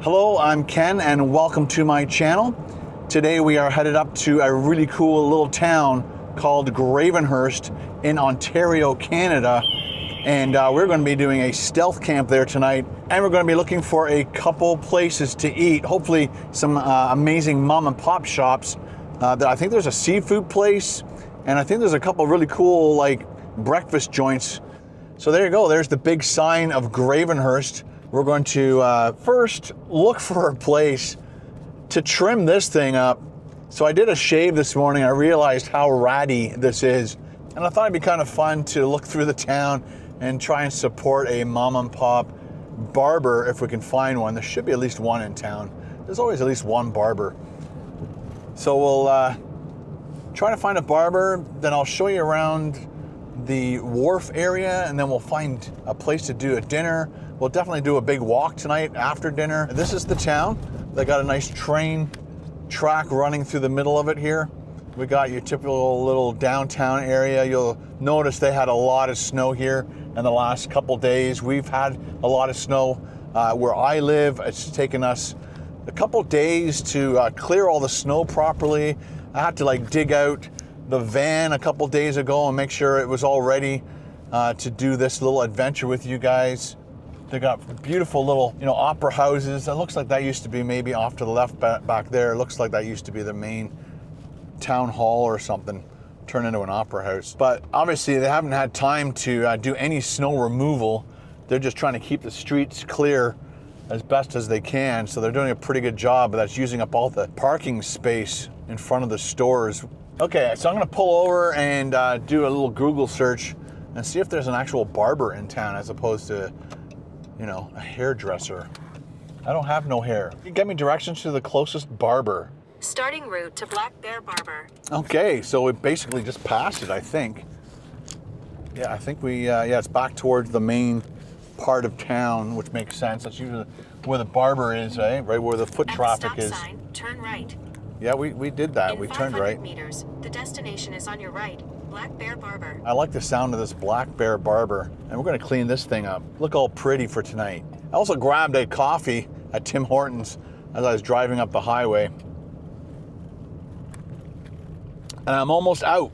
Hello, I'm Ken and welcome to my channel. Today we are headed up to a really cool little town called Gravenhurst in Ontario, Canada. And we're going to be doing a stealth camp there tonight. And we're going to be looking for a couple places to eat. Hopefully some amazing mom and pop shops. I think there's a seafood place and I think there's a couple really cool like breakfast joints. So there you go, there's the big sign of Gravenhurst. We're going to first look for a place to trim this thing up. So I did a shave this morning. I realized how ratty this is. And I thought it'd be kind of fun to look through the town and try and support a mom and pop barber if we can find one. There should be at least one in town. There's always at least one barber. So we'll try to find a barber, then I'll show you around the wharf area, and then we'll find a place to do a dinner. We'll definitely do a big walk tonight after dinner. This is the town. They got a nice train track running through the middle of it here. We got your typical little downtown area. You'll notice they had a lot of snow here in the last couple days. We've had a lot of snow where I live. It's taken us a couple days to clear all the snow properly. I had to like dig out the van a couple days ago and make sure it was all ready to do this little adventure with you guys. They got beautiful little, opera houses. It looks like that used to be maybe off to the left back there. It looks like that used to be the main town hall or something, turned into an opera house. But obviously they haven't had time to do any snow removal. They're just trying to keep the streets clear as best as they can. So they're doing a pretty good job, but that's using up all the parking space in front of the stores. Okay, so I'm gonna pull over and do a little Google search and see if there's an actual barber in town as opposed to, a hairdresser. I don't have no hair. Can you get me directions to the closest barber? Starting route to Black Bear Barber. Okay, so it basically just passed it, I think. Yeah, I think it's back towards the main part of town, which makes sense. That's usually where the barber is, eh? Right where the foot traffic is. Sign, turn right. Yeah, we did that. We turned right. 500 meters, the destination is on your right. Black Bear Barber. I like the sound of this Black Bear Barber, and we're going to clean this thing up. Look all pretty for tonight. I also grabbed a coffee at Tim Hortons as I was driving up the highway. And I'm almost out.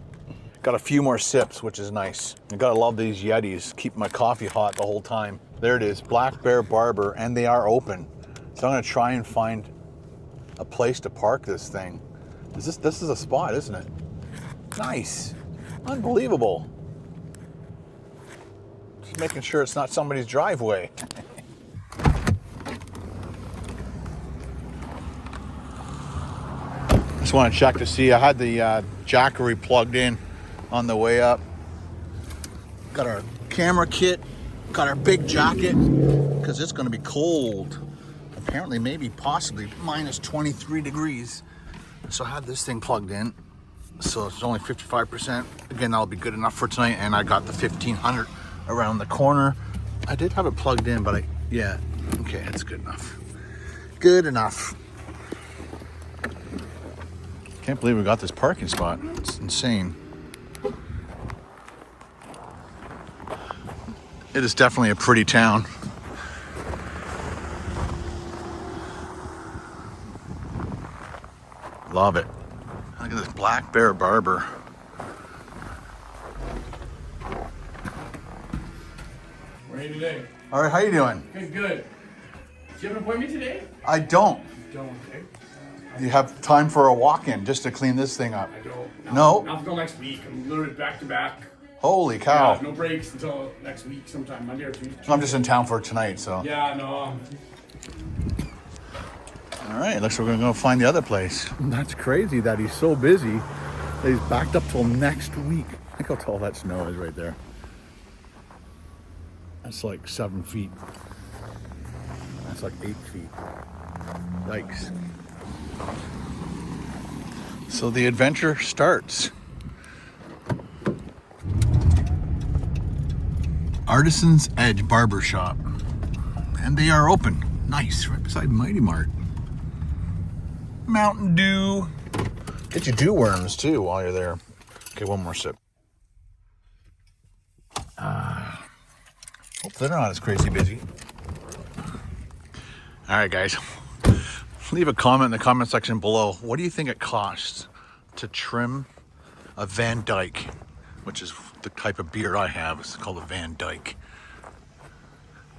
Got a few more sips, which is nice. You gotta love these Yetis. Keep my coffee hot the whole time. There it is, Black Bear Barber, and they are open. So I'm gonna try and find a place to park this thing. This is a spot, isn't it? Nice. Unbelievable. Just making sure it's not somebody's driveway. Just want to check to see. I had the jackery plugged in on the way up. Got our camera kit. Got our big jacket because it's going to be cold. Apparently, maybe possibly minus 23 degrees. So I had this thing plugged in. So it's only 55%. Again, that'll be good enough for tonight. And I got the 1500 around the corner. I did have it plugged in, but okay, that's good enough. Good enough. Can't believe we got this parking spot. It's insane. It is definitely a pretty town. Love it. Look at this Black Bear Barber. How are you today? All right, how you doing? Good, good. Do you have an appointment today? I don't. You don't, okay. Do you have time for a walk-in just to clean this thing up? I don't. No? Not until next week. I'm literally back to back. Holy cow. Yeah, no breaks until next week sometime, Monday or Tuesday. I'm just in town for tonight, so. Yeah, no. All right, looks like we're gonna go find the other place. That's crazy that he's so busy that he's backed up till next week. Look how tall that snow is right there. That's like 7 feet. That's like 8 feet. Yikes. So the adventure starts. Artisan's Edge Barber Shop. And they are open. Nice, right beside Mighty Mart. Mountain Dew. Get you dew worms too while you're there. Okay, one more sip. Hope they're not as crazy busy. All right, guys. Leave a comment in the comment section below. What do you think it costs to trim a Van Dyke, which is the type of beer I have. It's called a Van Dyke.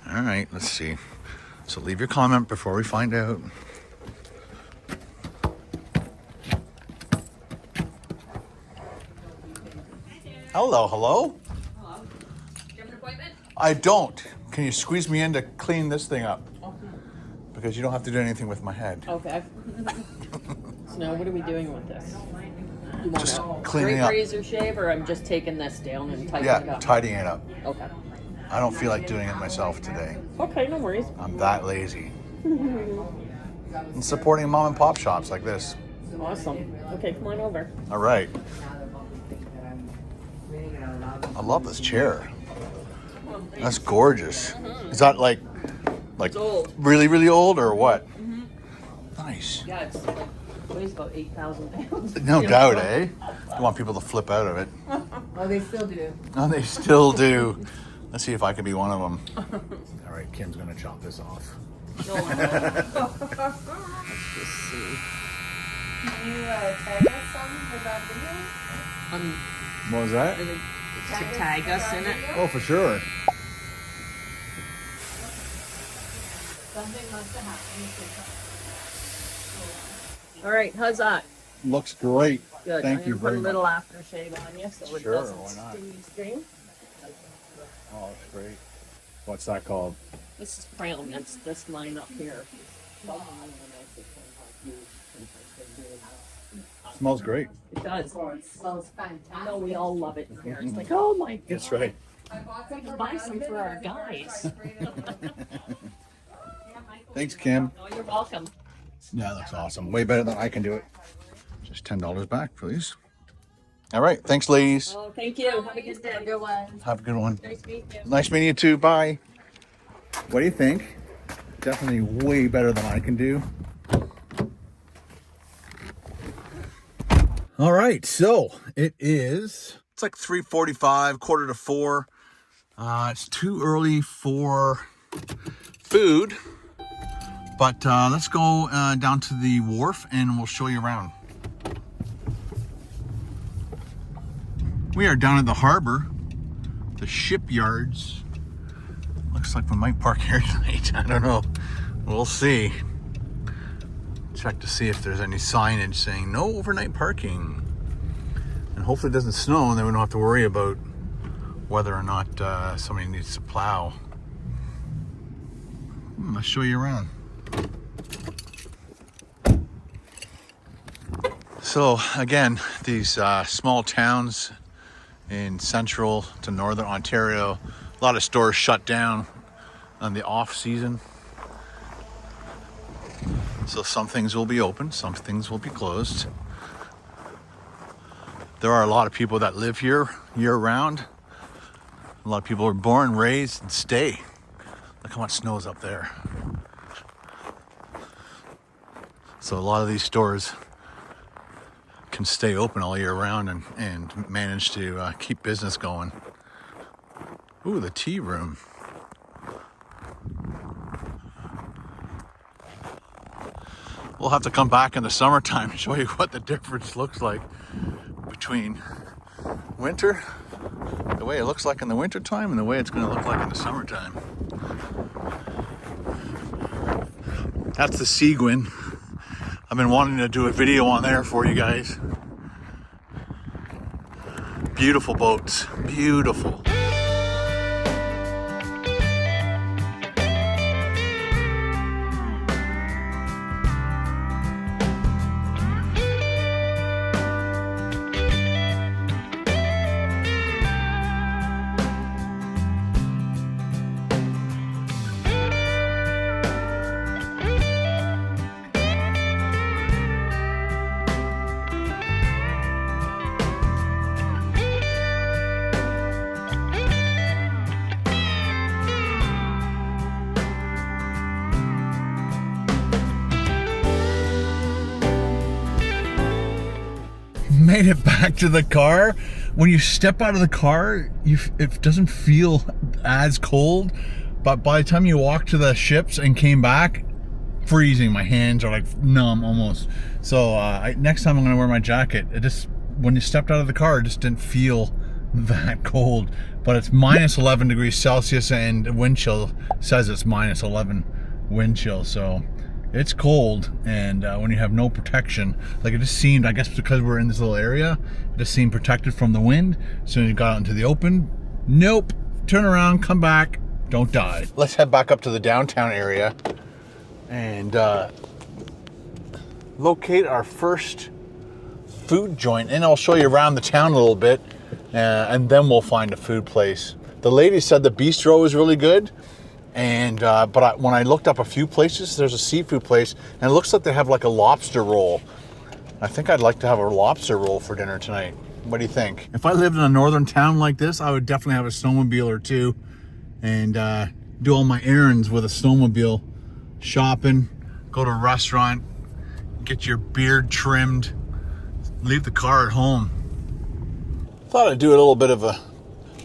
All right, let's see. So leave your comment before we find out. Hello, hello. Hello. Do you have an appointment? I don't. Can you squeeze me in to clean this thing up? Because you don't have to do anything with my head. Okay. So now what are we doing with this? You want Just a cleaning straight up. razor shave, or I'm just taking this down and tightening it Yeah, up? tidying it up. Okay. I don't feel like doing it myself today. Okay, no worries. I'm that lazy. And supporting mom and pop shops like this. Awesome. Okay, come on over. All right. I love this chair. That's gorgeous. Is that like It's old. really, really old or what? Nice. Yeah, it's like, weighs about 8,000 pounds. No doubt, eh? You want people to flip out of it. Oh, they still do. Oh, they still do. Let's see if I can be one of them. All right, Kim's gonna chop this off. No, I won't. Can you tag us some with that video? What was that? To tag us in it. Oh, for sure. Something must have happened. All right, how's that? Looks great. Good. Thank I'm you gonna very put a much. little aftershave on you so it Sure, doesn't why not? stream. Oh, that's great. What's that called? This is crown. That's this line up here. Smells great. It does. It smells fantastic. I know we all love it in here. It's like, oh my god. That's right. We can buy some for our guys. Thanks, Kim. Oh, you're welcome. Yeah, that looks awesome. Way better than I can do it. Just $10 back, please. All right. Thanks, ladies. Oh, thank you. Have a good day. Good one. Have a good one. Nice meeting you. Nice meeting you too. Bye. What do you think? Definitely way better than I can do. All right, so it's like 3:45, quarter to 4. It's too early for food, but let's go down to the wharf and we'll show you around. We are down at the harbor, the shipyards. Looks like we might park here tonight. I don't know. We'll see. Check to see if there's any signage saying no overnight parking. And hopefully it doesn't snow and then we don't have to worry about whether or not somebody needs to plow. I'll show you around. So again, these small towns in central to northern Ontario, a lot of stores shut down on the off season. So some things will be open, some things will be closed. There are a lot of people that live here year round. A lot of people are born, raised, and stay. Look how much snow is up there. So a lot of these stores can stay open all year round and manage to keep business going. Ooh, the tea room. We'll have to come back in the summertime and show you what the difference looks like between winter, the way it looks like in the winter time, and the way it's going to look like in the summertime. That's the Seguin. I've been wanting to do a video on there for you guys. Beautiful boats, beautiful. Made it back to the car. When you step out of the car, it doesn't feel as cold, but by the time you walked to the ships and came back, freezing. My hands are like numb almost. So next time I'm gonna wear my jacket. It just, when you stepped out of the car, it just didn't feel that cold. But it's minus 11 degrees Celsius, and wind chill says it's minus 11 wind chill. So it's cold, and when you have no protection, like it just seemed, I guess because we're in this little area, it just seemed protected from the wind. As soon as you got out into the open, nope, turn around, come back, don't die. Let's head back up to the downtown area and locate our first food joint, and I'll show you around the town a little bit, and then we'll find a food place. The lady said the bistro is really good. And when I looked up a few places, there's a seafood place, and it looks like they have like a lobster roll. I think I'd like to have a lobster roll for dinner tonight. What do you think? If I lived in a northern town like this, I would definitely have a snowmobile or two, and do all my errands with a snowmobile, shopping, go to a restaurant, get your beard trimmed, leave the car at home. Thought I'd do a little bit of a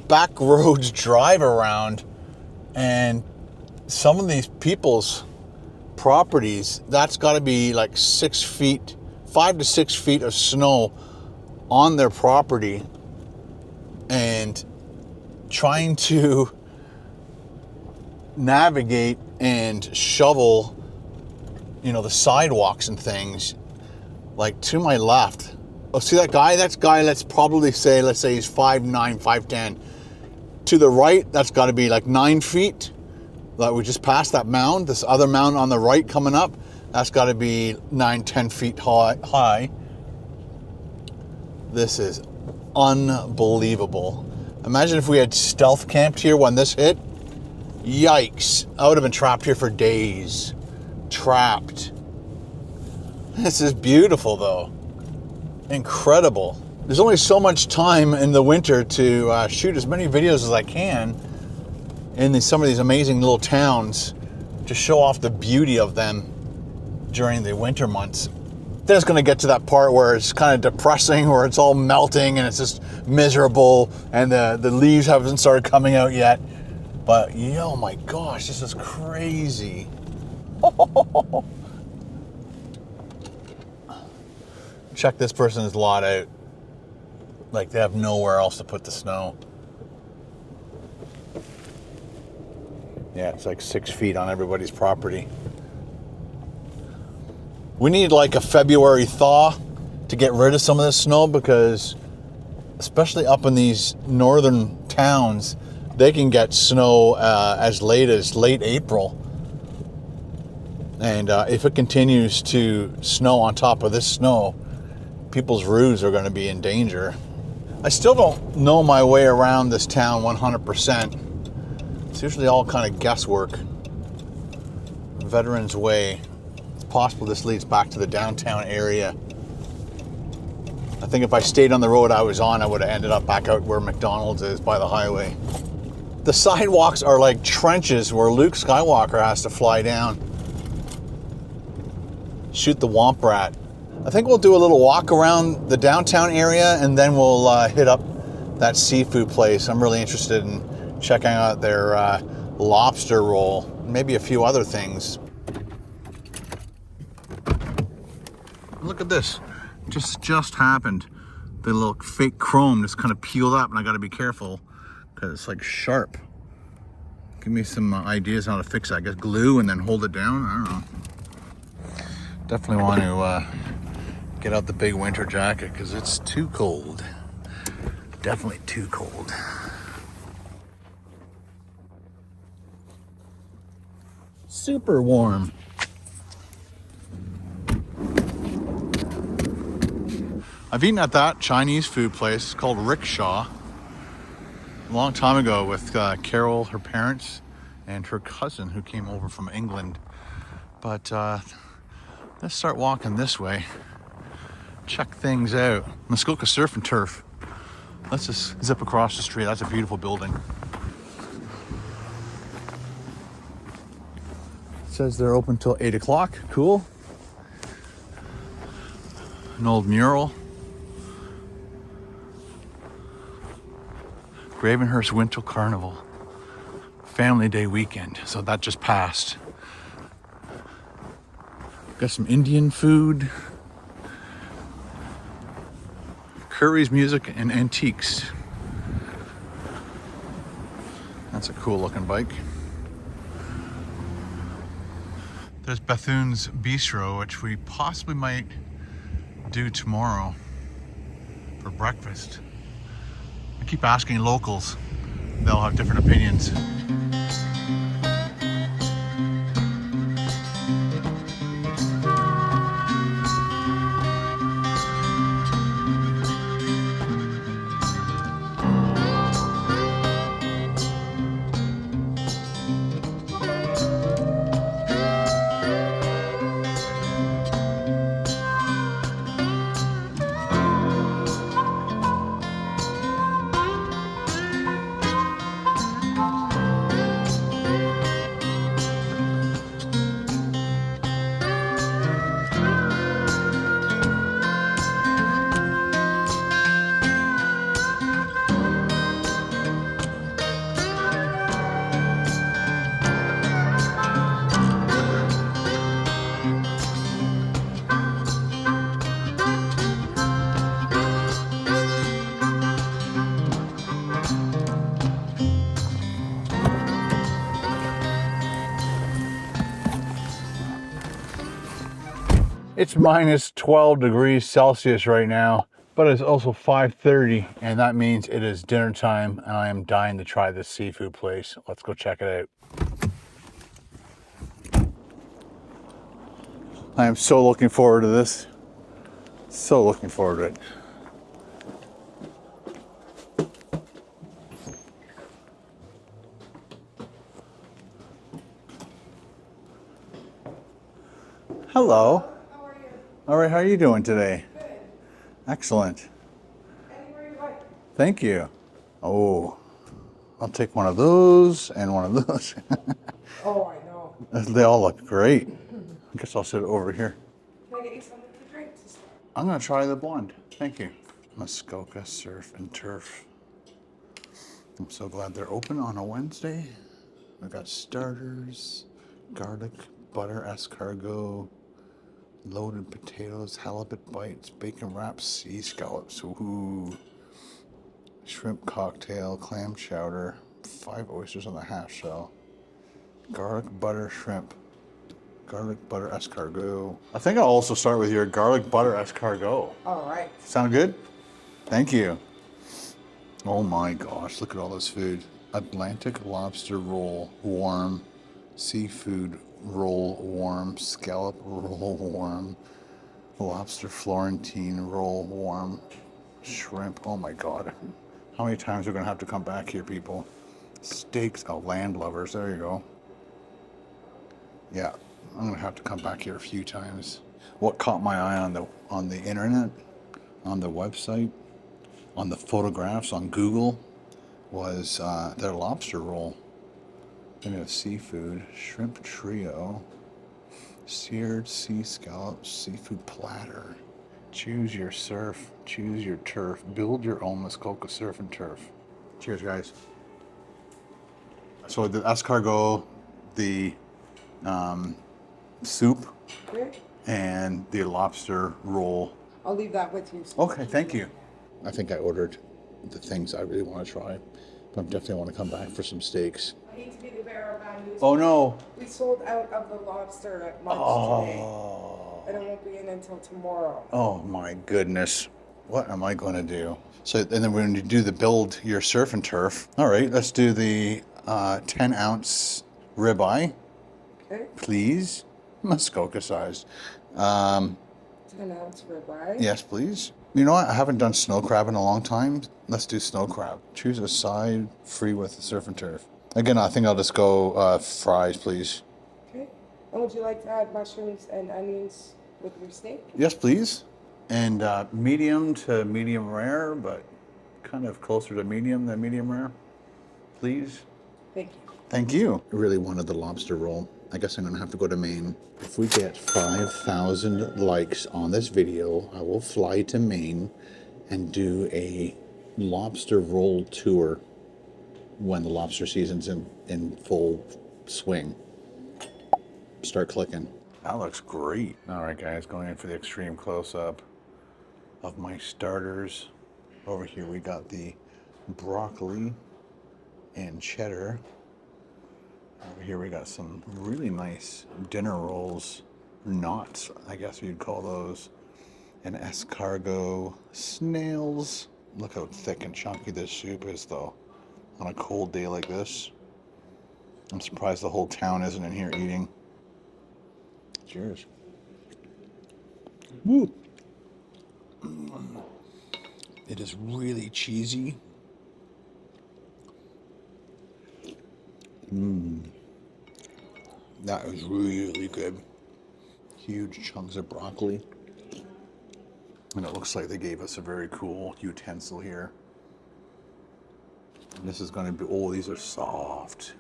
back roads drive around, and some of these people's properties, that's got to be like 6 feet, 5 to 6 feet of snow on their property, and trying to navigate and shovel, the sidewalks and things. Like to my left, oh, see that guy? That's guy, let's say he's 5'9", 5'10". To the right, that's got to be like 9 feet. Like we just passed that mound. This other mound on the right coming up, that's got to be 9-10 feet high. This is unbelievable. Imagine if we had stealth camped here when this hit. Yikes. I would have been trapped here for days. Trapped. This is beautiful though. Incredible. There's only so much time in the winter to shoot as many videos as I can in some of these amazing little towns to show off the beauty of them during the winter months. Then it's going to get to that part where it's kind of depressing, where it's all melting and it's just miserable, and the leaves haven't started coming out yet. But oh my gosh, this is crazy. Check this person's lot out. Like they have nowhere else to put the snow. Yeah, it's like 6 feet on everybody's property. We need like a February thaw to get rid of some of this snow, because especially up in these northern towns, they can get snow as late April. And if it continues to snow on top of this snow, people's roofs are going to be in danger. I still don't know my way around this town 100%. It's usually all kind of guesswork. Veterans Way. It's possible this leads back to the downtown area. I think if I stayed on the road I was on, I would have ended up back out where McDonald's is by the highway. The sidewalks are like trenches where Luke Skywalker has to fly down. Shoot the Womp Rat. I think we'll do a little walk around the downtown area, and then we'll hit up that seafood place. I'm really interested in checking out their lobster roll, maybe a few other things. Look at this, just happened. The little fake chrome just kind of peeled up, and I got to be careful because it's like sharp. Give me some ideas on how to fix it. I guess glue and then hold it down. I don't know. Definitely want to get out the big winter jacket because it's too cold. Definitely too cold. Super warm. I've eaten at that Chinese food place called Rickshaw a long time ago with Carol, her parents, and her cousin who came over from England. But let's start walking this way. Check things out. Muskoka Surf and Turf. Let's just zip across the street. That's a beautiful building. It says they're open till 8 o'clock. Cool. An old mural. Gravenhurst Winter Carnival. Family Day weekend. So that just passed. Got some Indian food. Curry's Music and Antiques. That's a cool looking bike. There's Bethune's Bistro, which we possibly might do tomorrow for breakfast. I keep asking locals. They'll have different opinions. It's minus 12 degrees Celsius right now, but it's also 5:30, and that means it is dinner time, and I am dying to try this seafood place. Let's go check it out. I am so looking forward to this. So looking forward to it. Hello. How are you? All right, how are you doing today? Good. Excellent. Anywhere you like. Thank you. Oh, I'll take one of those and one of those. Oh, I know. They all look great. I guess I'll sit over here. Can I get you something to drink to start? I'm gonna try the blonde. Thank you. Muskoka Surf and Turf. I'm so glad they're open on a Wednesday. We've got starters, garlic, butter, escargot, loaded potatoes, halibut bites, bacon wraps, sea scallops, ooh, shrimp cocktail, clam chowder, 5 oysters on the half shell, garlic butter shrimp, garlic butter escargot. I think I'll also start with your garlic butter escargot. All right. Sound good? Thank you. Oh my gosh, look at all this food. Atlantic lobster roll, warm, seafood roll, warm, scallop roll, warm, lobster Florentine roll, warm, shrimp. Oh my God. How many times are we gonna have to come back here, people? Steaks, oh, land lovers, there you go. Yeah, I'm gonna have to come back here a few times. What caught my eye on the internet, on the website, on the photographs on Google was their lobster roll. Then we have seafood, shrimp trio, seared sea scallops, seafood platter. Choose your surf, choose your turf, build your own Muskoka surf and turf. Cheers, guys. So the escargot, the soup, Good. and the lobster roll. I'll leave that with you. Okay, thank you. I think I ordered the things I really want to try, but I definitely want to come back for some steaks. I hate to be the bearer of bad news. Oh no. We sold out of the lobster at lunch Oh. today. And it won't be in until tomorrow. Oh my goodness. What am I going to do? So, and then when you do the build your surf and turf, all right, let's do the 10-ounce ribeye, Okay. please. Muskoka sized. 10-ounce ribeye. Yes, please. You know what? I haven't done snow crab in a long time. Let's do snow crab. Choose a side free with surf and turf. Again, I think I'll just go fries, please. Okay. And would you like to add mushrooms and onions with your steak? Yes, please. And medium to medium rare, but kind of closer to medium than medium rare, please. Thank you. Thank you. I really wanted the lobster roll. I guess I'm gonna have to go to Maine. If we get 5,000 likes on this video, I will fly to Maine and do a lobster roll tour when the lobster season's in full swing. Start clicking. That looks great. All right, guys, going in for the extreme close-up of my starters. Over here we got the broccoli and cheddar. Over here we got some really nice dinner rolls, knots, I guess you'd call those, and escargot snails. Look how thick and chunky this soup is, though, on a cold day like this. I'm surprised the whole town isn't in here eating. Cheers. Woo! It is really cheesy. That is really good. Huge chunks of broccoli. And it looks like they gave us a very cool utensil here. And this is going to be, oh, these are soft.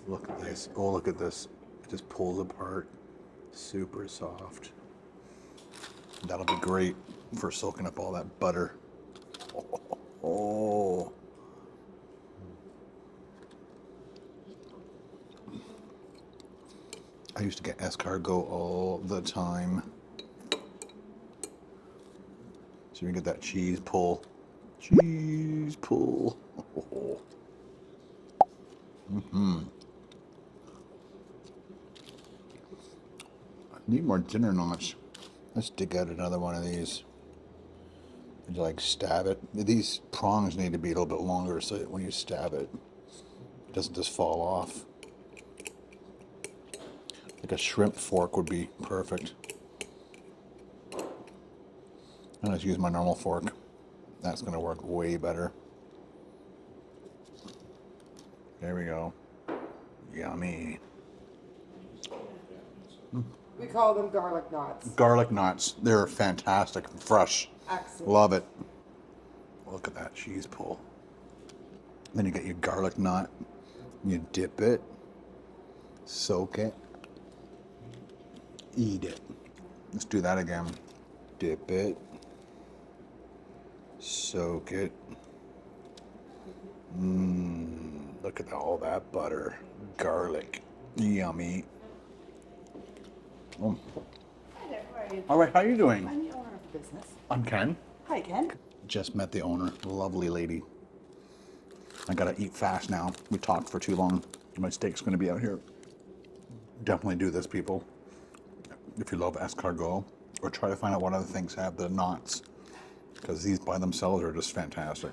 Look at this. Oh, look at this. It just pulls apart. Super soft. That'll be great for soaking up all that butter. Oh. I used to get escargot all the time. So you get that cheese pull. Cheese pull. Oh. I need more dinner knots. Let's dig out another one of these. And like stab it. These prongs need to be a little bit longer so that when you stab it, it doesn't just fall off. Like a shrimp fork would be perfect. I'm going to use my normal fork. That's going to work way better. There we go. Yummy. We call them garlic knots. Garlic knots. They're fantastic. Fresh. Excellent. Love it. Look at that cheese pull. Then you get your garlic knot. You dip it. Soak it. Eat it. Let's do that again. Dip it. Soak it. Look at all that butter. Garlic. Yummy. Oh. Hi there, how are you? All right, how are you doing? I'm the owner of the business. I'm Ken. Hi, Ken. Just met the owner. Lovely lady. I gotta eat fast now. We talked for too long. My steak's gonna be out here. Definitely do this, people. If you love escargot, or try to find out what other things have the knots, because these by themselves are just fantastic.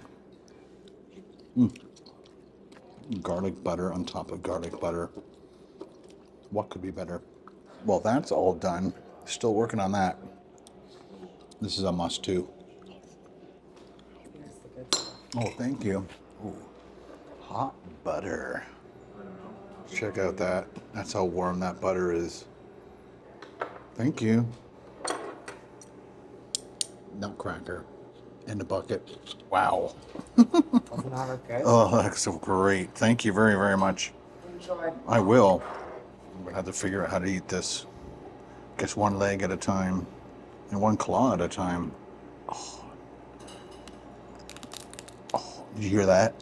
Garlic butter on top of garlic butter. What could be better? Well, that's all done. Still working on that. This is a must too. Here's the good stuff. Oh, thank you. Ooh. Hot butter. Check out that. That's how warm that butter is. Thank you. Nutcracker in the bucket. Wow. Wasn't that okay? Oh, that's so great. Thank you very, very much. Enjoy. I will. I'm gonna have to figure out how to eat this. Guess one leg at a time and one claw at a time. Oh, did you hear that?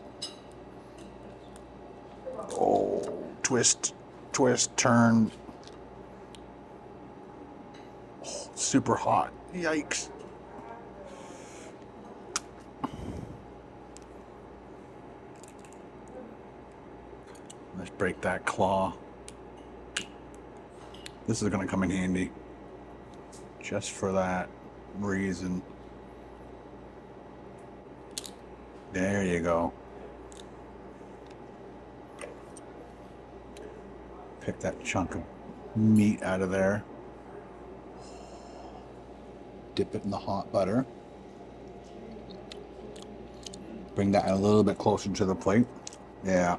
Oh, twist, twist, turn. Oh, super hot. Yikes. Let's break that claw. This is going to come in handy. Just for that reason. There you go. Pick that chunk of meat out of there. Dip it in the hot butter. Bring that a little bit closer to the plate. Yeah.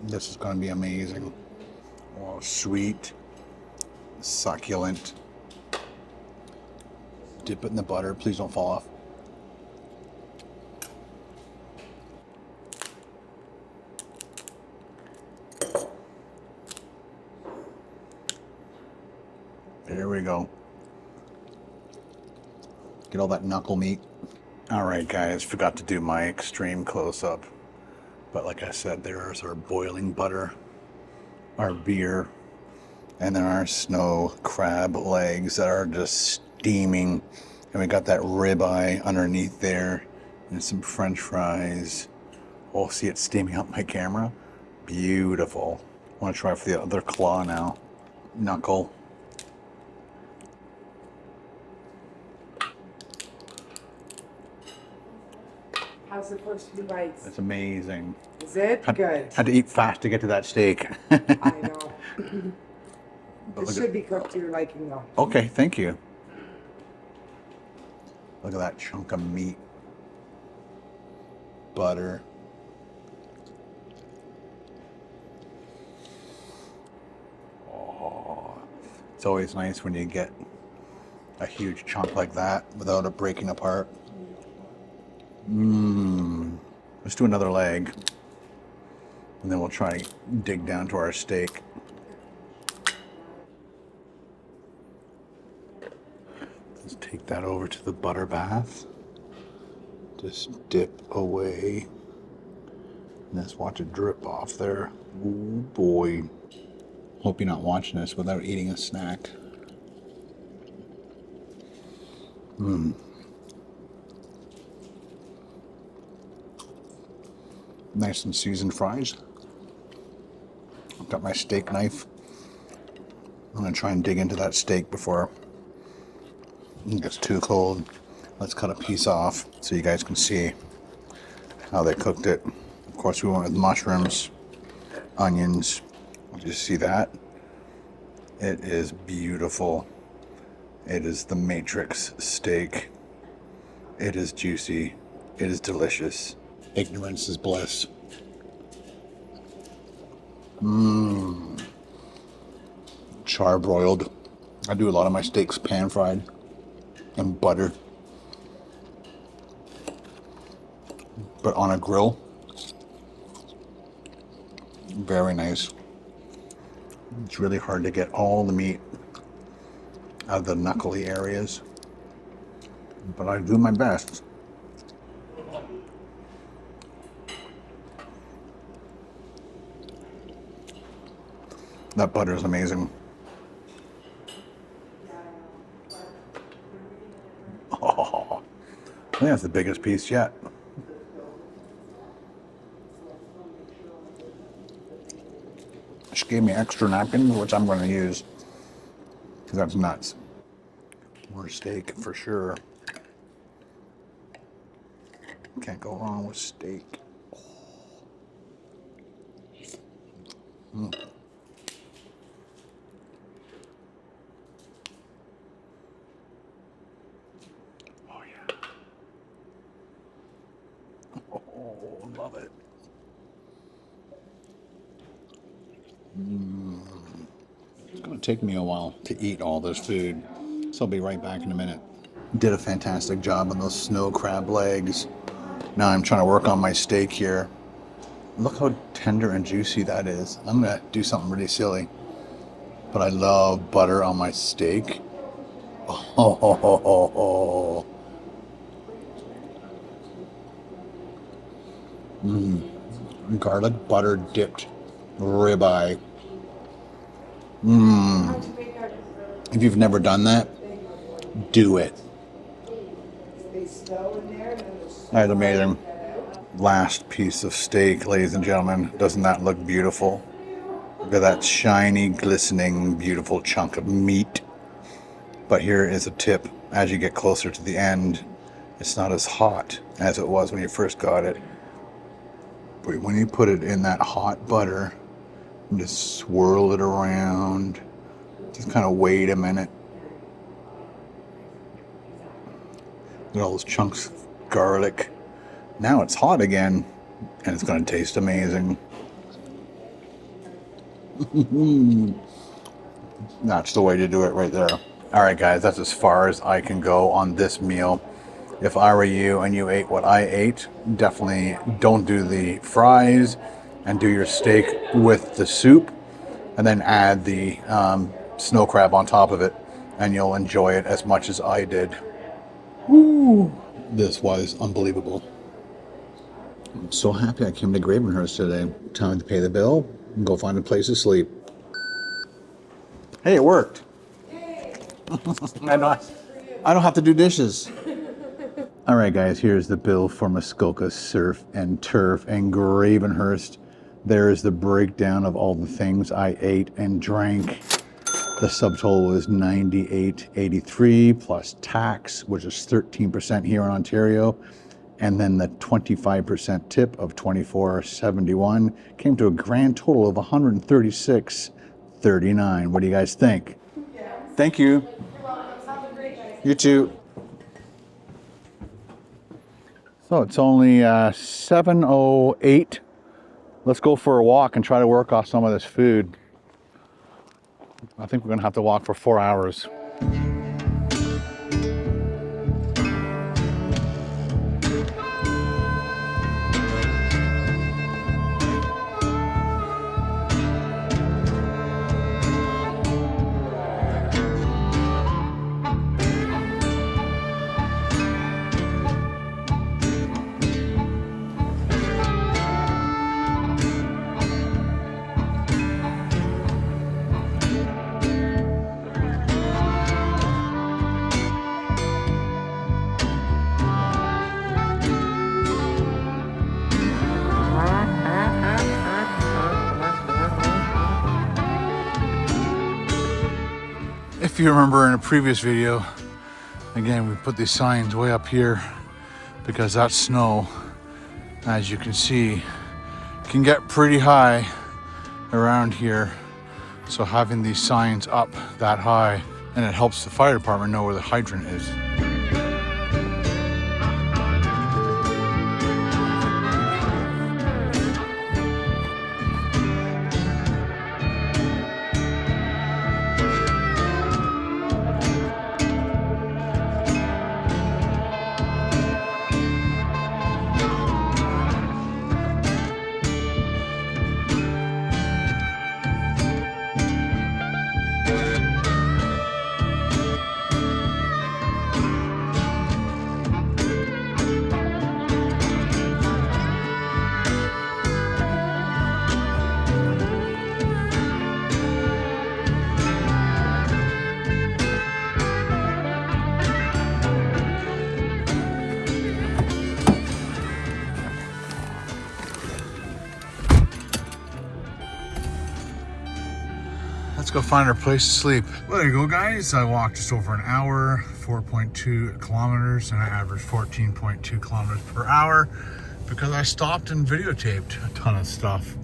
This is going to be amazing. Oh, sweet, succulent. Dip it in the butter. Please don't fall off. There we go. Get all that knuckle meat. All right, guys, forgot to do my extreme close-up. But like I said, there's our boiling butter, our beer, And then our snow crab legs that are just steaming. And we got that ribeye underneath there. And some French fries. Oh, see it steaming up my camera? Beautiful. I want to try for the other claw now. Knuckle. How's the first few bites? That's amazing. Is it? Good. Had to eat fast to get to that steak. I know. But It look should be cooked to your liking though. Okay, thank you. Look at that chunk of meat. Butter. Oh, it's always nice when you get a huge chunk like that without it breaking apart. Let's do another leg. And then we'll try to dig down to our steak. Let's take that over to the butter bath. Just dip away. And just watch it drip off there. Oh boy. Hope you're not watching this without eating a snack. Nice and seasoned fries. I've got my steak knife. I'm going to try and dig into that steak before it gets too cold. Let's cut a piece off so you guys can see how they cooked it. Of course, we went with mushrooms, onions. Did you see that? It is beautiful. It is the Matrix steak. It is juicy. It is delicious. Ignorance is bliss. Charbroiled. I do a lot of my steaks pan fried and buttered. But on a grill. Very nice. It's really hard to get all the meat out of the knuckly areas. But I do my best. That butter is amazing. Oh, I think that's the biggest piece yet. She gave me extra napkins, which I'm going to use because that's nuts. More steak for sure. Can't go wrong with steak. Oh yeah. Oh, love it. It's going to take me a while to eat all this food, so I'll be right back in a minute. Did a fantastic job on those snow crab legs. Now I'm trying to work on my steak here. Look how tender and juicy that is. I'm going to do something really silly, but I love butter on my steak. Oh. Garlic butter dipped ribeye. If you've never done that, do it. That's amazing. Last piece of steak, ladies and gentlemen. Doesn't that look beautiful? Look at that shiny, glistening, beautiful chunk of meat. But here is a tip. As you get closer to the end, it's not as hot as it was when you first got it. But when you put it in that hot butter, and just swirl it around, just kind of wait a minute. Look at all those chunks of garlic. Now it's hot again, and it's going to taste amazing. That's the way to do it right there. All right, guys, that's as far as I can go on this meal. If I were you and you ate what I ate, definitely don't do the fries and do your steak with the soup and then add the snow crab on top of it, and you'll enjoy it as much as I did. Woo! This was unbelievable. I'm so happy I came to Gravenhurst today. Time to pay the bill and go find a place to sleep. Hey, it worked. I don't have to do dishes. All right, guys, here's the bill for Muskoka Surf and Turf and Gravenhurst. There's the breakdown of all the things I ate and drank. The subtotal was $98.83 plus tax, which is 13% here in Ontario. And then the 25% tip of $24.71 came to a grand total of $136.39. What do you guys think? Yeah. Thank you. You too. So it's only 7:08. Let's go for a walk and try to work off some of this food. I think we're gonna have to walk for 4 hours. If you remember in a previous video, again, we put these signs way up here because that snow, as you can see, can get pretty high around here. So having these signs up that high, and it helps the fire department know where the hydrant is. Let's go find our place to sleep. Well, there you go, guys. I walked just over an hour, 4.2 kilometers, and I averaged 14.2 kilometers per hour because I stopped and videotaped a ton of stuff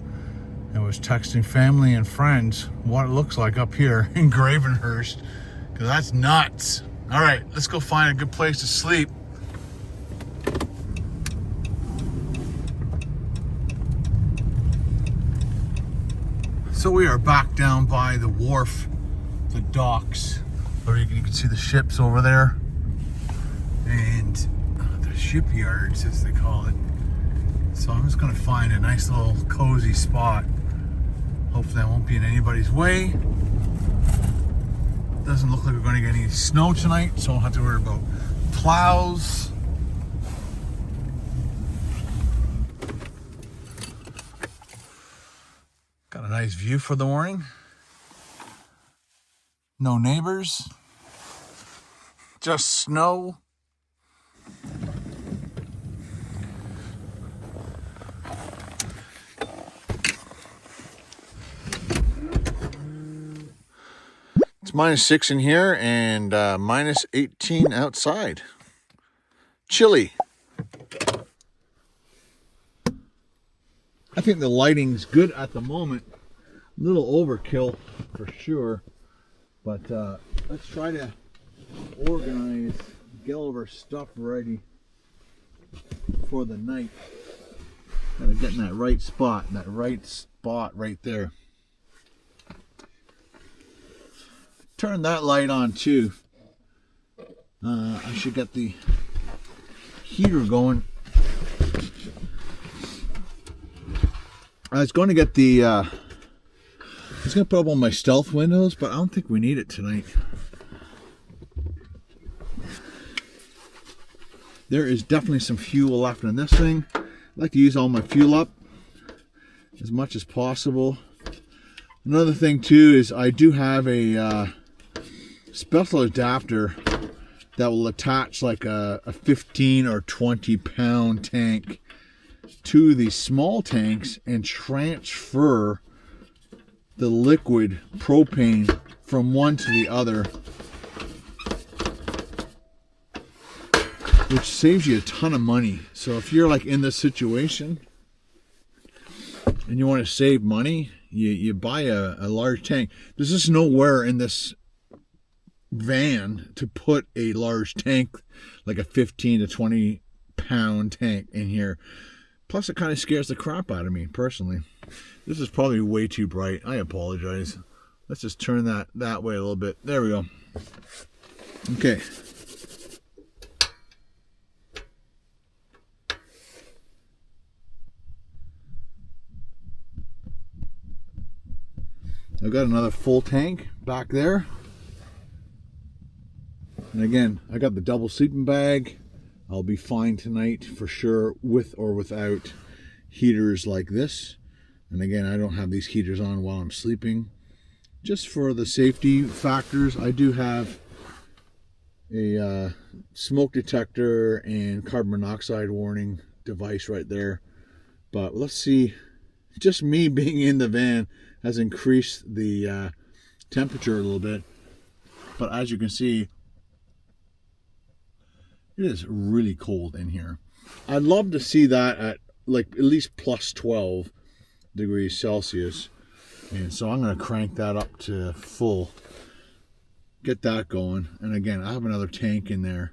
and was texting family and friends what it looks like up here in Gravenhurst, because that's nuts. All right, let's go find a good place to sleep. So we are back down by the wharf, the docks, or you can see the ships over there, and the shipyards as they call it. So I'm just gonna find a nice little cozy spot. Hopefully I won't be in anybody's way. Doesn't look like we're gonna get any snow tonight, so I don't have to worry about plows. Got a nice view for the morning. No neighbors. Just snow. It's -6 in here and -18 outside. Chilly. I think the lighting's good at the moment. A little overkill for sure, but let's try to organize, get all of our stuff ready for the night. Gotta get in that right spot right there. Turn that light on too. I should get the heater going. I was going to get the, I was going to put up on my stealth windows, but I don't think we need it tonight. There is definitely some fuel left in this thing. I like to use all my fuel up as much as possible. Another thing too is I do have a special adapter that will attach like a 15 or 20 pound tank to the small tanks and transfer the liquid propane from one to the other, which saves you a ton of money. So if you're like in this situation and you want to save money, you buy a large tank. There's just nowhere in this van to put a large tank, like a 15 to 20 pound tank in here. Plus it kind of scares the crap out of me personally. This is probably way too bright. I apologize. Let's just turn that way a little bit. There we go. Okay. I've got another full tank back there. And again, I got the double sleeping bag. I'll be fine tonight for sure, with or without heaters like this. And again, I don't have these heaters on while I'm sleeping. Just for the safety factors, I do have a smoke detector and carbon monoxide warning device right there. But let's see, just me being in the van has increased the temperature a little bit. But as you can see, it is really cold in here. I'd love to see that at like at least plus 12 degrees Celsius. And so I'm going to crank that up to full. Get that going. And again, I have another tank in there.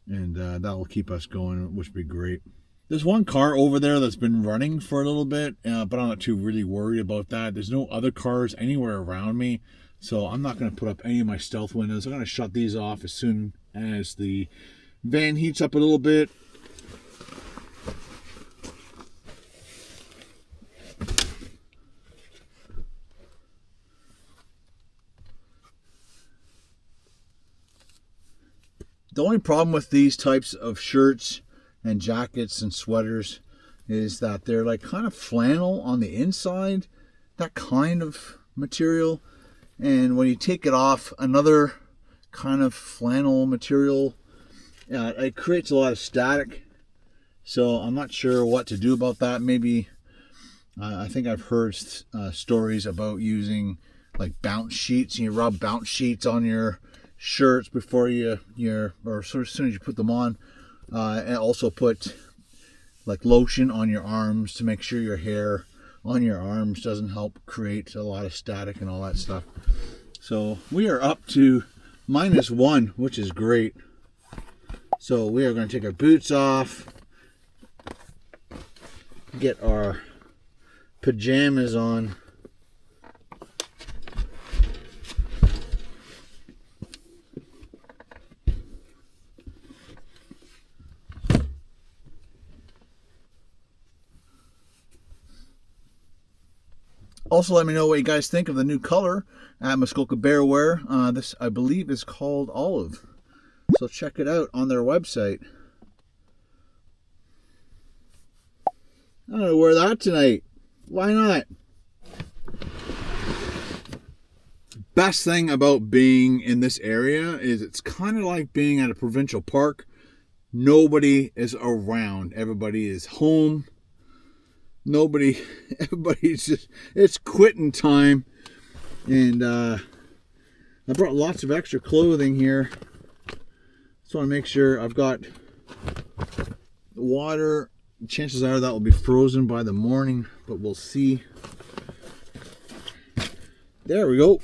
And that will keep us going, which would be great. There's one car over there that's been running for a little bit, but I'm not too really worried about that. There's no other cars anywhere around me, so I'm not going to put up any of my stealth windows. I'm going to shut these off as soon as the van heats up a little bit. The only problem with these types of shirts and jackets and sweaters is that they're like kind of flannel on the inside, that kind of material, and when you take it off, another kind of flannel material, it creates a lot of static. So I'm not sure what to do about that. Maybe I think I've heard stories about using like bounce sheets, and you rub bounce sheets on your shirts before or sort of as soon as you put them on. And also put like lotion on your arms to make sure your hair on your arms doesn't help create a lot of static and all that stuff. So we are up to -1, which is great. So we are going to take our boots off, get our pajamas on. Also, let me know what you guys think of the new color at Muskoka Bearwear. This, I believe, is called Olive. So check it out on their website. I'm going to wear that tonight. Why not? Best thing about being in this area is it's kind of like being at a provincial park. Nobody is around. Everybody is home. Everybody's just, it's quitting time. And I brought lots of extra clothing here. Just want to make sure I've got water. Chances are that will be frozen by the morning, but we'll see. There we go.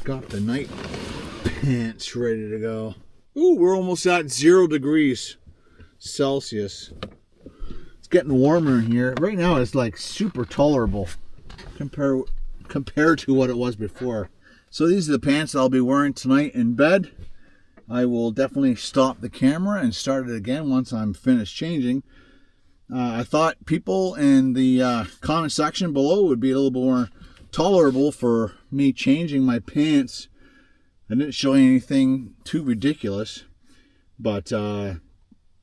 Got the night pants ready to go. Ooh, we're almost at 0 degrees Celsius. Getting warmer in here. Right now it's like super tolerable compared to what it was before. So these are the pants I'll be wearing tonight in bed. I will definitely stop the camera and start it again once I'm finished changing. I thought people in the comment section below would be a little bit more tolerable for me changing my pants. I didn't show you anything too ridiculous, but the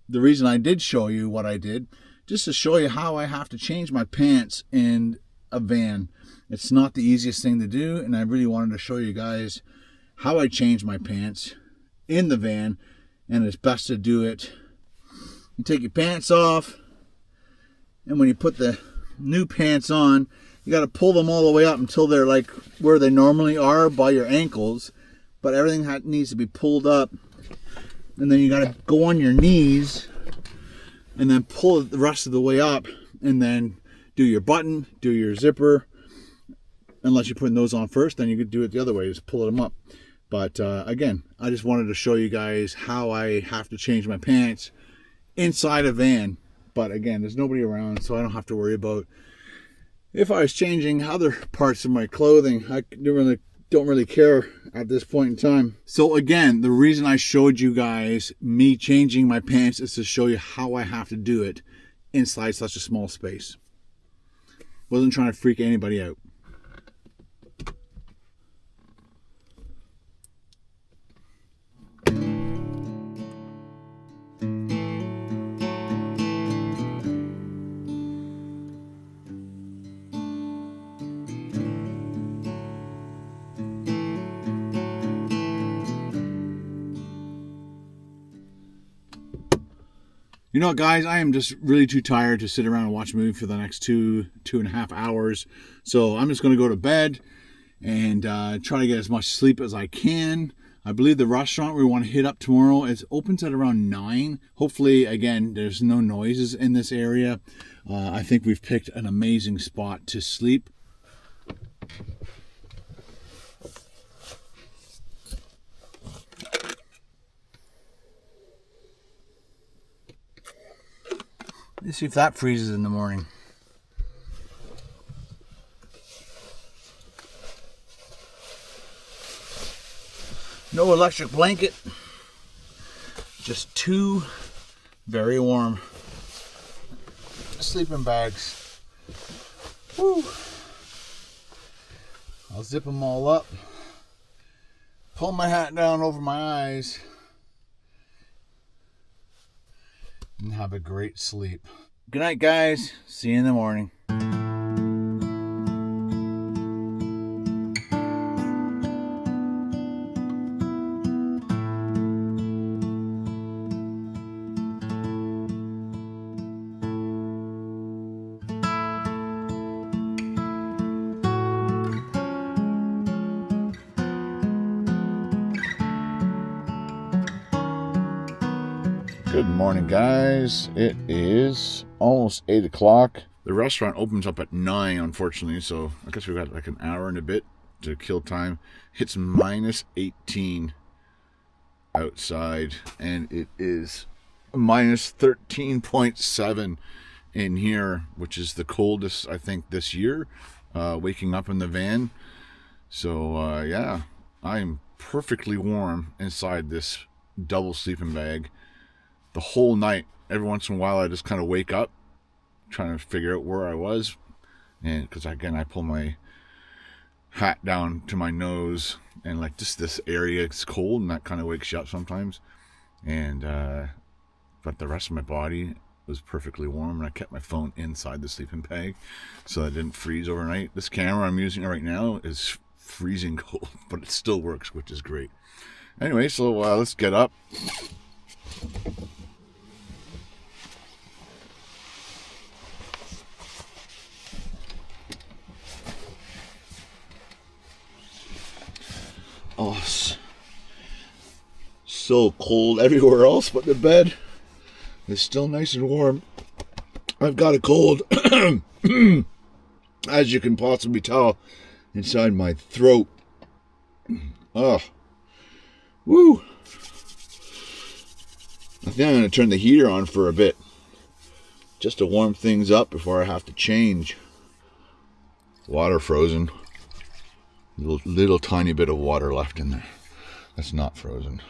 reason I did show you what I did, just to show you how I have to change my pants in a van. It's not the easiest thing to do, and I really wanted to show you guys how I change my pants in the van, and it's best to do it. You take your pants off, and when you put the new pants on, you got to pull them all the way up until they're like where they normally are by your ankles, but everything needs to be pulled up, and then you got to go on your knees and then pull it the rest of the way up, and then do your button, do your zipper. Unless you're putting those on first, then you could do it the other way, just pull them up. But again, I just wanted to show you guys how I have to change my pants inside a van. But again, there's nobody around, so I don't have to worry about if I was changing other parts of my clothing. I don't really care at this point in time. So again, the reason I showed you guys me changing my pants is to show you how I have to do it inside such a small space. Wasn't trying to freak anybody out. You know what, guys, I am just really too tired to sit around and watch a movie for the next two and a half hours. So I'm just going to go to bed and try to get as much sleep as I can. I believe the restaurant we want to hit up tomorrow, it opens at around 9. Hopefully, again, there's no noises in this area. I think we've picked an amazing spot to sleep. Let's see if that freezes in the morning. No electric blanket. Just 2 very warm sleeping bags. Woo. I'll zip them all up. Pull my hat down over my eyes. And have a great sleep. Good night, guys. See you in the morning. Good morning, guys. It is almost 8 o'clock. The restaurant opens up at 9, unfortunately, so I guess we've got like an hour and a bit to kill time. It's minus 18 outside, and it is minus 13.7 in here, which is the coldest, I think, this year, waking up in the van. So, yeah, I'm perfectly warm inside this double sleeping bag. The whole night, every once in a while, I just kind of wake up trying to figure out where I was, and because again, I pull my hat down to my nose, and like just this area is cold, and that kind of wakes you up sometimes. And but the rest of my body was perfectly warm, and I kept my phone inside the sleeping bag so I didn't freeze overnight. This camera I'm using right now is freezing cold, but it still works, which is great. Anyway, so let's get up. Oh, so cold everywhere else, but the bed is still nice and warm. I've got a cold, as you can possibly tell, inside my throat. Oh, woo. I think I'm going to turn the heater on for a bit, just to warm things up before I have to change. Water frozen. Little tiny bit of water left in there. That's not frozen.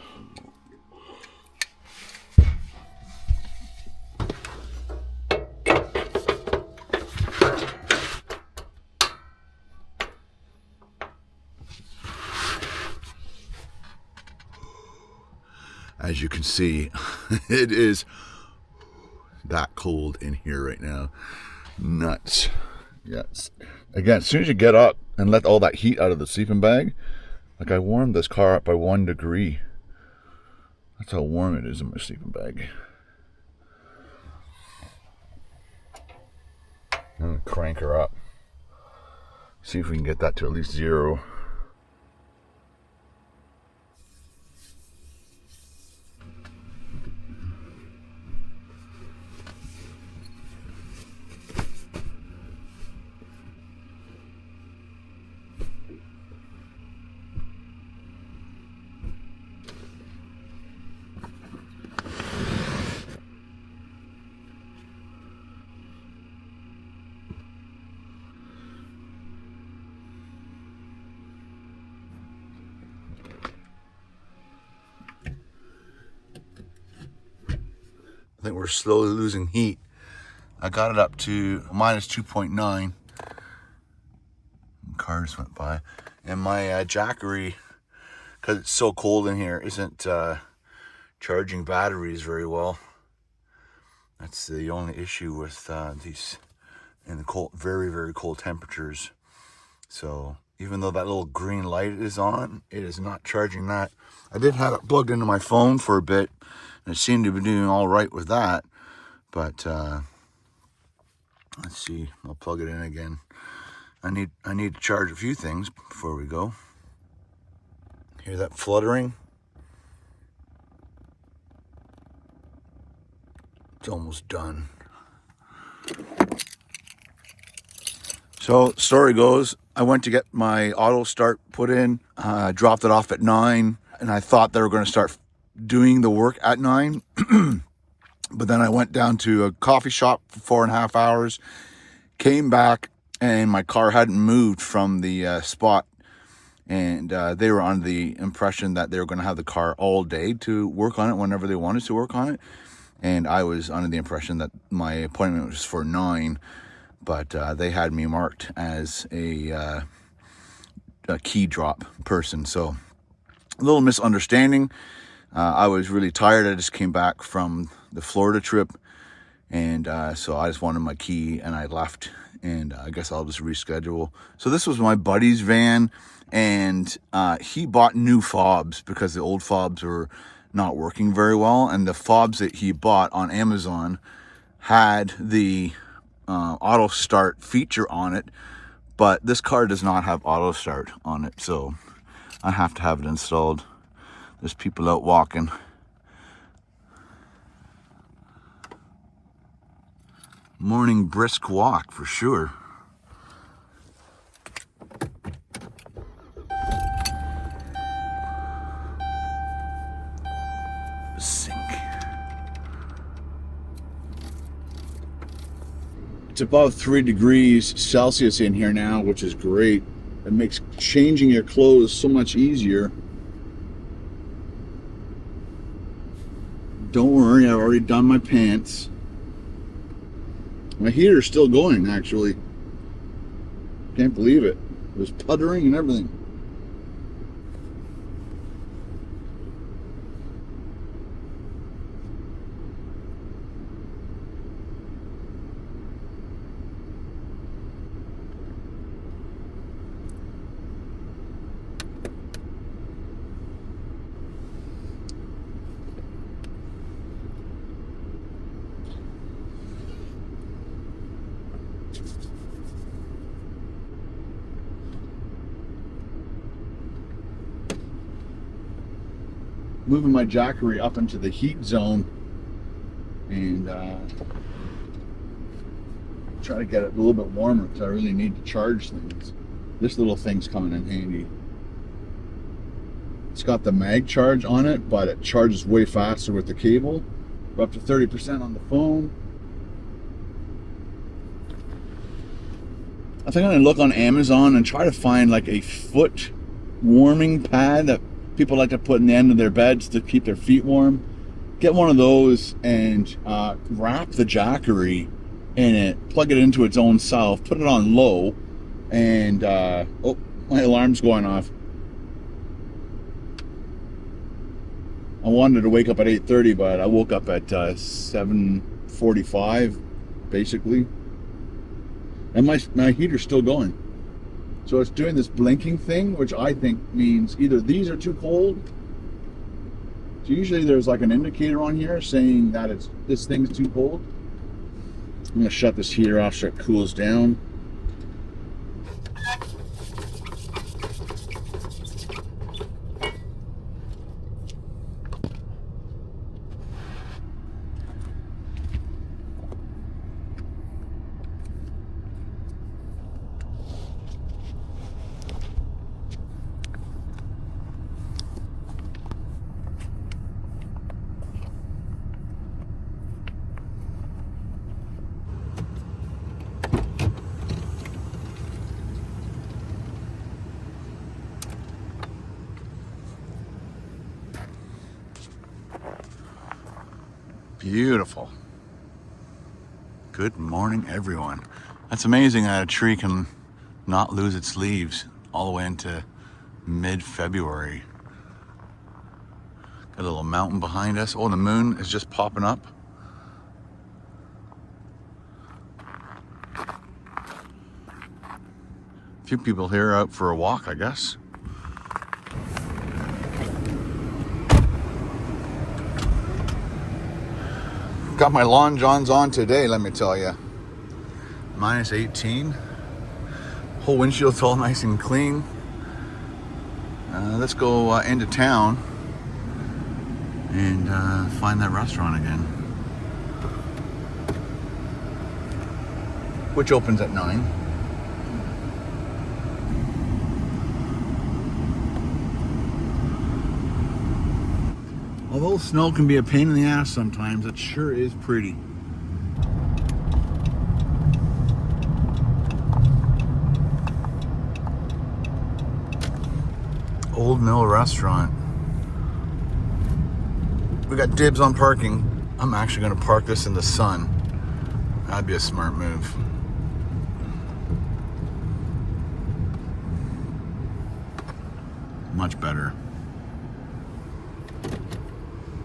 As you can see, it is that cold in here right now. Nuts. Yeah. Again, as soon as you get up and let all that heat out of the sleeping bag, like I warmed this car up by 1 degree. That's how warm it is in my sleeping bag. I'm gonna crank her up. See if we can get that to at least 0. I think we're slowly losing heat. I got it up to minus 2.9. Cars went by. And my Jackery, because it's so cold in here, isn't charging batteries very well. That's the only issue with these in the cold, very, very cold temperatures. So even though that little green light is on, it is not charging that. I did have it plugged into my phone for a bit, and it seemed to be doing all right with that. But let's see, I'll plug it in again. I need to charge a few things before we go. Hear that fluttering? It's almost done. So story goes, I went to get my auto start put in, dropped it off at 9, and I thought they were going to start doing the work at 9. But then I went down to a coffee shop for 4.5 hours, came back, and my car hadn't moved from the spot. And they were under the impression that they were going to have the car all day to work on it whenever they wanted to work on it. And I was under the impression that my appointment was for 9, but they had me marked as a key drop person. So a little misunderstanding. I was really tired. I just came back from the Florida trip, and so I just wanted my key, and I left, and I guess I'll just reschedule. So this was my buddy's van, and he bought new fobs because the old fobs were not working very well, and the fobs that he bought on Amazon had the auto start feature on it, but this car does not have auto start on it, so I have to have it installed. There's people out walking. Morning brisk walk for sure. Sink. It's above 3 degrees Celsius in here now, which is great. It makes changing your clothes so much easier. Don't worry, I've already done my pants. My heater's still going, actually. Can't believe it. It was puttering and everything. Moving my Jackery up into the heat zone and try to get it a little bit warmer because I really need to charge things. This little thing's coming in handy. It's got the mag charge on it, but it charges way faster with the cable. We're up to 30% on the phone. I think I'm gonna look on Amazon and try to find like a foot warming pad that people like to put in the end of their beds to keep their feet warm. Get one of those and wrap the Jackery in it, plug it into its own self, put it on low, and oh, my alarm's going off. I wanted to wake up at 8:30, but I woke up at 7:45, basically. And my heater's still going. So it's doing this blinking thing, which I think means either these are too cold. So usually there's like an indicator on here saying that this thing's too cold. I'm gonna shut this heater off so it cools down. Beautiful. Good morning, everyone. That's amazing that a tree can not lose its leaves all the way into mid-February. Got a little mountain behind us. Oh, the moon is just popping up. A few people here out for a walk, I guess. Got my lawn johns on today, let me tell you. Minus 18. Whole windshield's all nice and clean. Let's go into town and find that restaurant again. Which opens at 9. Although snow can be a pain in the ass sometimes, it sure is pretty. Old Mill Restaurant. We got dibs on parking. I'm actually gonna park this in the sun. That'd be a smart move. Much better.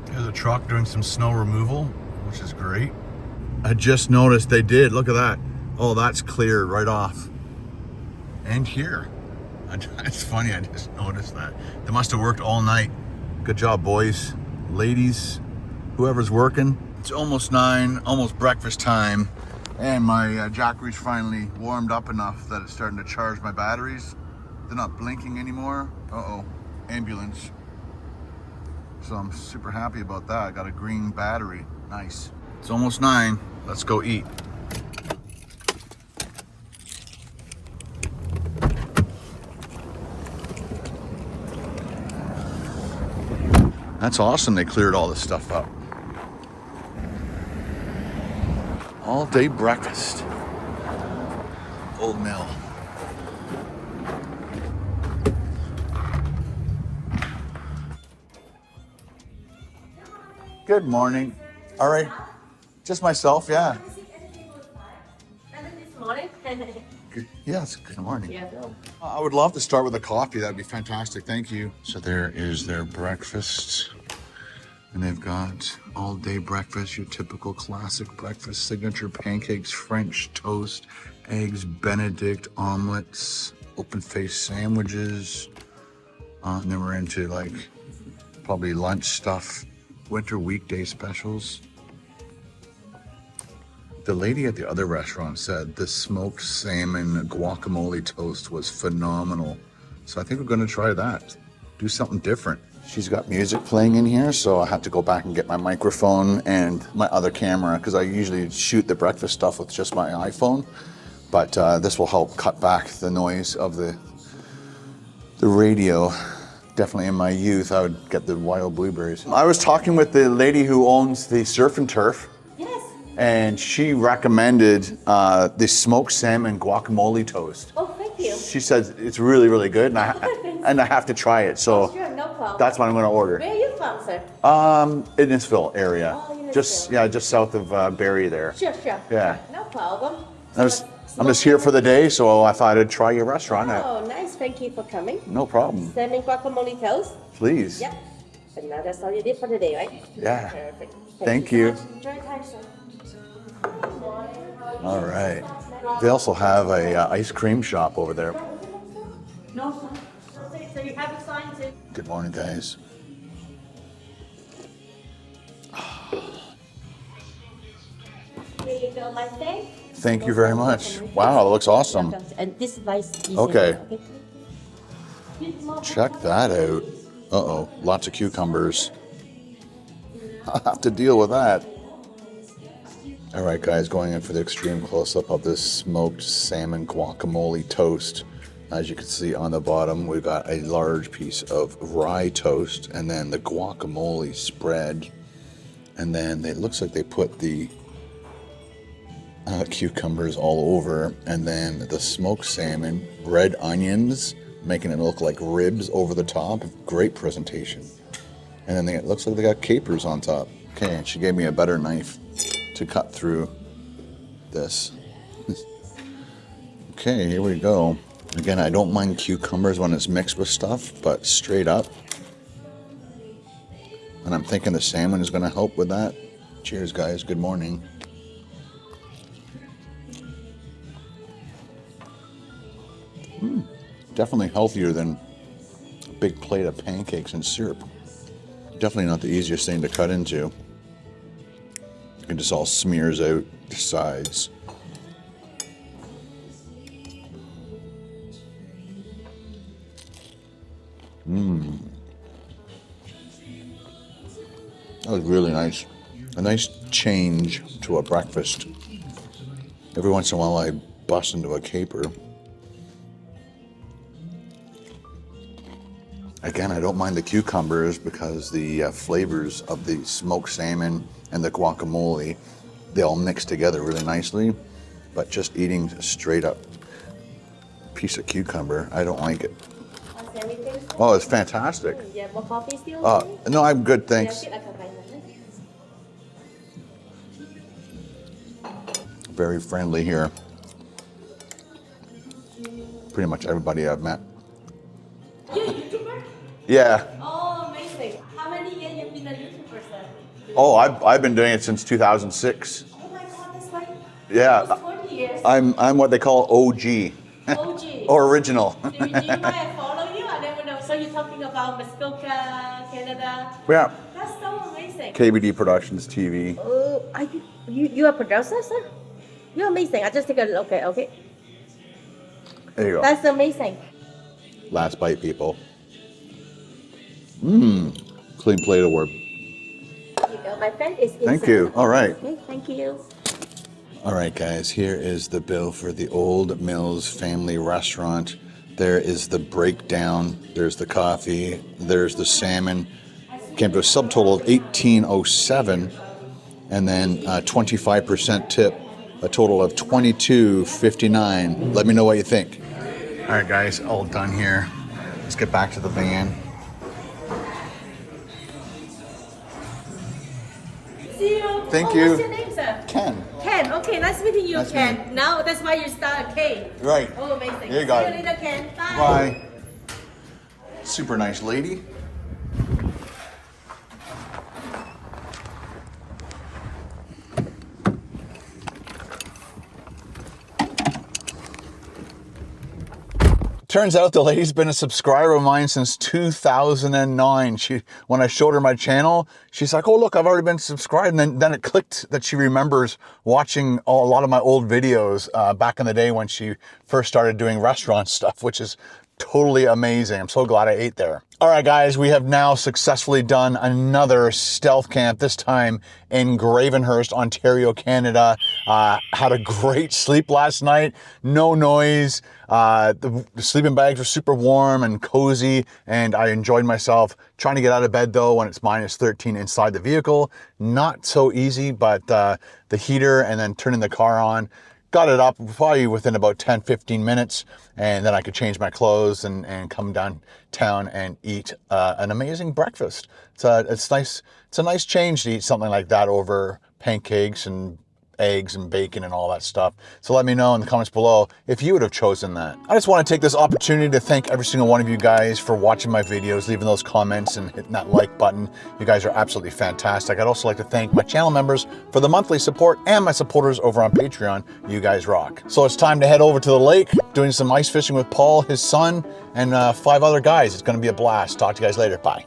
There's a truck doing some snow removal, which is great. I just noticed they did. Look at that. Oh, that's cleared right off. And here. It's funny, I just noticed that. They must have worked all night. Good job, boys, ladies, whoever's working. It's almost 9, almost breakfast time. And my Jackery's finally warmed up enough that it's starting to charge my batteries. They're not blinking anymore. Uh-oh, ambulance. So I'm super happy about that. I got a green battery. Nice. It's almost 9. Let's go eat. That's awesome. They cleared all this stuff up. All day breakfast. Old Mill. Good morning. All right. Just myself, yeah. This morning. Good. Yes, good morning. Yeah. I would love to start with a coffee. That'd be fantastic. Thank you. So there is their breakfast. And they've got all day breakfast, your typical classic breakfast, signature pancakes, French toast, eggs, Benedict, omelets, open face sandwiches. And then we're into like probably lunch stuff, winter weekday specials. The lady at the other restaurant said the smoked salmon guacamole toast was phenomenal. So I think we're gonna try that. Do something different. She's got music playing in here, so I had to go back and get my microphone and my other camera because I usually shoot the breakfast stuff with just my iPhone. But this will help cut back the noise of the radio. Definitely in my youth, I would get the wild blueberries. I was talking with the lady who owns the Surf and Turf. Yes. And she recommended the smoked salmon guacamole toast. Oh, thank you. She said it's really, really good, and I have to try it. So Sure, no problem. that's what I'm going to order. Where are you from, sir? Innisfil area. Oh, Innisfil. Just south of Barrie there. Sure. Yeah. No problem. I'm just here for the day, so I thought I'd try your restaurant. Oh, nice. Thank you for coming. No problem. Salmon guacamole toast. Please. Yep. And now that's all you did for today, right? Yeah. Perfect. Thank you. So much. Enjoy your time, sir. All right. They also have a ice cream shop over there. No, so you have a sign to. Good morning, guys. Here you go, my friend. Thank you very much. Wow, that looks awesome. And this rice is Okay. Check that out. Uh-oh, lots of cucumbers. I'll have to deal with that. All right, guys, going in for the extreme close-up of this smoked salmon guacamole toast. As you can see on the bottom, we've got a large piece of rye toast and then the guacamole spread. And then it looks like they put the cucumbers all over, and then the smoked salmon, red onions, making it look like ribs over the top. Great presentation. And then it looks like they got capers on top. Okay, and she gave me a better knife to cut through this. Okay, here we go. Again, I don't mind cucumbers when it's mixed with stuff, but straight up. And I'm thinking the salmon is going to help with that. Cheers, guys. Good morning. Definitely healthier than a big plate of pancakes and syrup. Definitely not the easiest thing to cut into. It just all smears out the sides. That was really nice. A nice change to a breakfast. Every once in a while I bust into a caper. Again, I don't mind the cucumbers because the flavors of the smoked salmon and the guacamole, they all mix together really nicely. But just eating a straight up piece of cucumber, I don't like it. Oh, it's fantastic. Yeah, more coffee still? No, I'm good, thanks. Very friendly here. Pretty much everybody I've met. You're a YouTuber? Yeah. Oh, amazing. How many years you've been a YouTuber, sir? Oh, I've been doing it since 2006. Oh my God, that's like Yeah. almost 20 years. I'm what they call OG. OG. Or original. Do you mind I follow you? I never know. So you're talking about Muskoka, Canada? Yeah. That's so amazing. KBDProductionsTV. Oh, you are a producer, sir? You're amazing. I just take a look. Okay. There you go. That's amazing. Last bite, people. Clean plate of work. Here you go. My friend is inside. Thank you. All right. Okay, thank you. All right, guys, here is the bill for the Old Mills Family Restaurant. There is the breakdown. There's the coffee. There's the salmon. Came to a subtotal of $18.07, and then 25% tip, a total of $22.59. Let me know what you think. All right, guys, all done here. Let's get back to the van. See you. Thank you. What's your name, sir? Ken. Ken. Okay, nice meeting you, Nice Ken. meeting you. Now that's why you start a K. Right. Oh, amazing. There you go. See you later, Ken. Bye. Bye. Super nice lady. Turns out the lady's been a subscriber of mine since 2009. When I showed her my channel, she's like, oh, look, I've already been subscribed. And then it clicked that she remembers watching a lot of my old videos back in the day when she first started doing restaurant stuff, which is totally amazing. I'm so glad I ate there. All right, guys, we have now successfully done another stealth camp, this time in Gravenhurst, Ontario, Canada. Had a great sleep last night, no noise. The sleeping bags were super warm and cozy, and I enjoyed myself. Trying to get out of bed, though, when it's minus 13 inside the vehicle. Not so easy, but the heater and then turning the car on, got it up probably within about 10-15 minutes, and then I could change my clothes and come downtown and eat an amazing breakfast. It's nice. It's a nice change to eat something like that over pancakes and eggs and bacon and all that stuff. So let me know in the comments below if you would have chosen that. I just want to take this opportunity to thank every single one of you guys for watching my videos, leaving those comments and hitting that like button. You guys are absolutely fantastic. I'd also like to thank my channel members for the monthly support and my supporters over on Patreon. You guys rock. So it's time to head over to the lake, doing some ice fishing with Paul, his son, and 5 other guys. It's going to be a blast. Talk to you guys later. Bye.